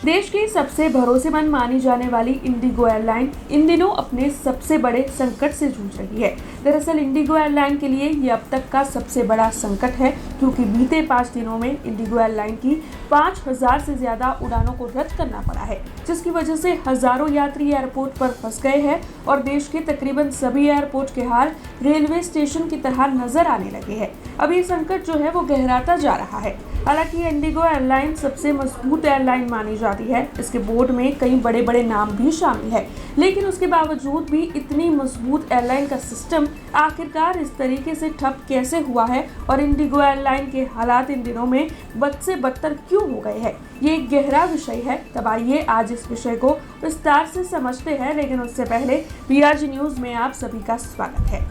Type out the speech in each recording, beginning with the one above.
देश की सबसे भरोसेमंद मानी जाने वाली इंडिगो एयरलाइन इन दिनों अपने सबसे बड़े संकट से जूझ रही है। दरअसल इंडिगो एयरलाइन के लिए ये अब तक का सबसे बड़ा संकट है, क्योंकि बीते 5 दिनों में इंडिगो एयरलाइन की 5000 से ज्यादा उड़ानों को रद्द करना पड़ा है, जिसकी वजह से हजारों यात्री एयरपोर्ट पर फंस गए हैं और देश के तकरीबन सभी एयरपोर्ट के हाल रेलवे स्टेशन की तरह नजर आने लगे हैं। अब ये संकट जो है वो गहराता जा रहा है। हालांकि इंडिगो एयरलाइन सबसे मजबूत एयरलाइन मानी जाती है, इसके बोर्ड में कई बड़े बड़े नाम भी शामिल है, लेकिन उसके बावजूद भी इतनी मजबूत एयरलाइन का सिस्टम आखिरकार इस तरीके से ठप कैसे हुआ है और इंडिगो एयरलाइन के हालात इन दिनों में बद से बदतर क्यों हो गए हैं, ये एक गहरा विषय है। तब आइए आज इस विषय को विस्तार से समझते हैं, लेकिन उससे पहले BRG न्यूज में आप सभी का स्वागत है।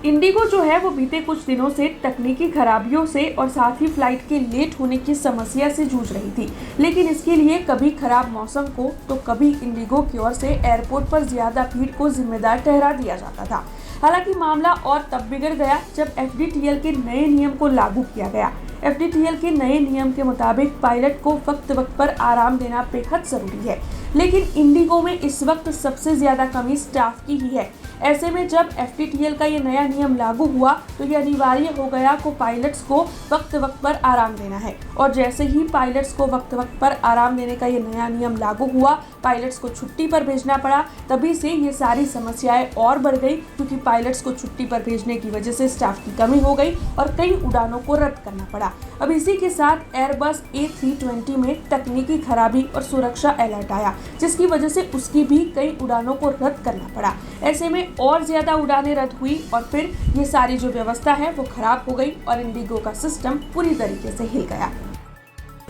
इंडिगो जो है वो बीते कुछ दिनों से तकनीकी खराबियों से और साथ ही फ्लाइट के लेट होने की समस्या से जूझ रही थी, लेकिन इसके लिए कभी खराब मौसम को तो कभी इंडिगो की ओर से एयरपोर्ट पर ज्यादा भीड़ को जिम्मेदार ठहरा दिया जाता था। हालांकि मामला और तब बिगड़ गया जब FDTL के नए नियम को लागू किया गया। FDTL के नए नियम के मुताबिक पायलट को वक्त पर आराम देना बेहद जरूरी है, लेकिन इंडिगो में इस वक्त सबसे ज्यादा कमी स्टाफ की ही है। ऐसे में जब FDTL का ये नया नियम लागू हुआ तो ये अनिवार्य हो गया को पायलट्स को वक्त पर आराम देना है, और जैसे ही पायलट्स को वक्त पर आराम देने का ये नया नियम लागू हुआ, पायलट्स को छुट्टी पर भेजना पड़ा। तभी से ये सारी समस्याएं और बढ़ गई, क्योंकि पायलट्स को छुट्टी पर भेजने की वजह से स्टाफ की कमी हो गई और कई उड़ानों को रद्द करना पड़ा। अब इसी के साथ एयरबस A320 में तकनीकी खराबी और सुरक्षा अलर्ट आया, जिसकी वजह से उसकी भी कई उड़ानों को रद्द करना पड़ा। ऐसे में और ज्यादा उड़ानें रद्द हुई और फिर ये सारी जो व्यवस्था है वो खराब हो गई और इंडिगो का सिस्टम पूरी तरीके से हिल गया।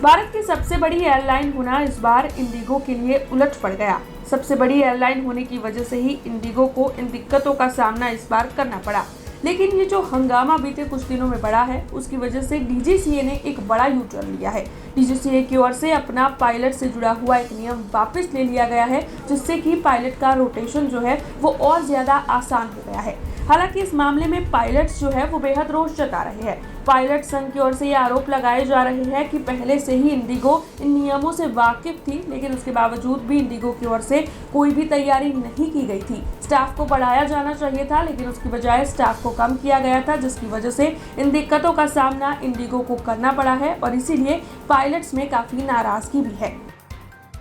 भारत की सबसे बड़ी एयरलाइन होना इस बार इंडिगो के लिए उलट पड़ गया। सबसे बड़ी एयरलाइन होने की वजह से ही इंडिगो को इन दिक्कतों का सामना इस बार करना पड़ा, लेकिन ये जो हंगामा बीते कुछ दिनों में बढ़ा है उसकी वजह से DGCA ने एक बड़ा U-टर्न लिया है। DGCA की ओर से अपना पायलट से जुड़ा हुआ एक नियम वापस ले लिया गया है, जिससे कि पायलट का रोटेशन जो है वो और ज्यादा आसान हो गया है। हालांकि इस मामले में पायलट्स जो है वो बेहद रोष जता रहे हैं। पायलट संघ की ओर से ये आरोप लगाए जा रहे हैं कि पहले से ही इंडिगो इन नियमों से वाकिफ थी, लेकिन उसके बावजूद भी इंडिगो की ओर से कोई भी तैयारी नहीं की गई थी। स्टाफ को बढ़ाया जाना चाहिए था, लेकिन उसकी बजाय स्टाफ को कम किया गया था, जिसकी वजह से इन दिक्कतों का सामना इंडिगो को करना पड़ा है और इसीलिए पायलट्स में काफी नाराजगी भी है।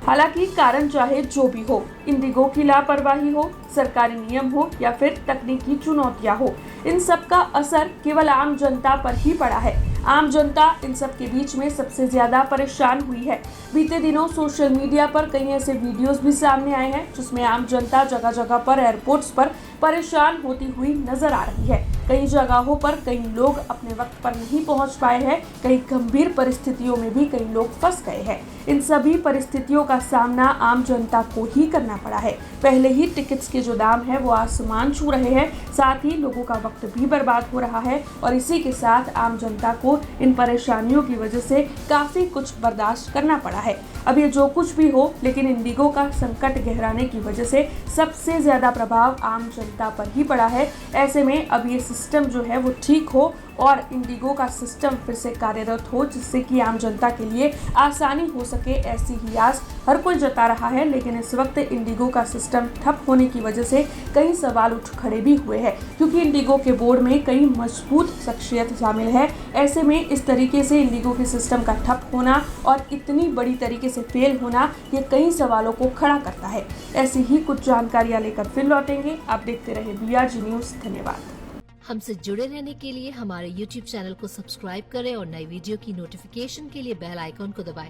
हालांकि कारण चाहे जो भी हो, इंडिगो की लापरवाही हो, सरकारी नियम हो या फिर तकनीकी चुनौतियां हो, इन सब का असर केवल आम जनता पर ही पड़ा है। आम जनता इन सब के बीच में सबसे ज्यादा परेशान हुई है। बीते दिनों सोशल मीडिया पर कई ऐसे वीडियोस भी सामने आए हैं जिसमें आम जनता जगह जगह पर एयरपोर्ट्स पर परेशान होती हुई नजर आ रही है। कई जगहों पर कई लोग अपने वक्त पर नहीं पहुंच पाए हैं, कई गंभीर परिस्थितियों में भी कई लोग फंस गए हैं। इन सभी परिस्थितियों का सामना आम जनता को ही करना पड़ा है। पहले ही टिकट्स के जो दाम है वो आसमान छू रहे हैं, साथ ही लोगों का वक्त भी बर्बाद हो रहा है और इसी के साथ आम जनता को इन परेशानियों की वजह से काफी कुछ बर्दाश्त करना पड़ा है। अब ये जो कुछ भी हो, लेकिन इंडिगो का संकट गहराने की वजह से सबसे ज्यादा प्रभाव आम जनता पर ही पड़ा है। ऐसे में अब ये सिस्टम जो है वो ठीक हो और इंडिगो का सिस्टम फिर से कार्यरत हो, जिससे कि आम जनता के लिए आसानी हो सके, ऐसी ही आस हर कोई जता रहा है। लेकिन इस वक्त इंडिगो का सिस्टम ठप होने की वजह से कई सवाल उठ खड़े भी हुए हैं, क्योंकि इंडिगो के बोर्ड में कई मजबूत शख्सियत शामिल है। ऐसे में इस तरीके से इंडिगो के सिस्टम का ठप होना और इतनी बड़ी तरीके से फेल होना, ये कई सवालों को खड़ा करता है। ऐसी ही कुछ जानकारियां लेकर फिर लौटेंगे। आप देखते रहे BRG न्यूज। धन्यवाद। हमसे जुड़े रहने के लिए हमारे YouTube चैनल को सब्सक्राइब करें और नई वीडियो की नोटिफिकेशन के लिए बेल आइकॉन को दबाएं।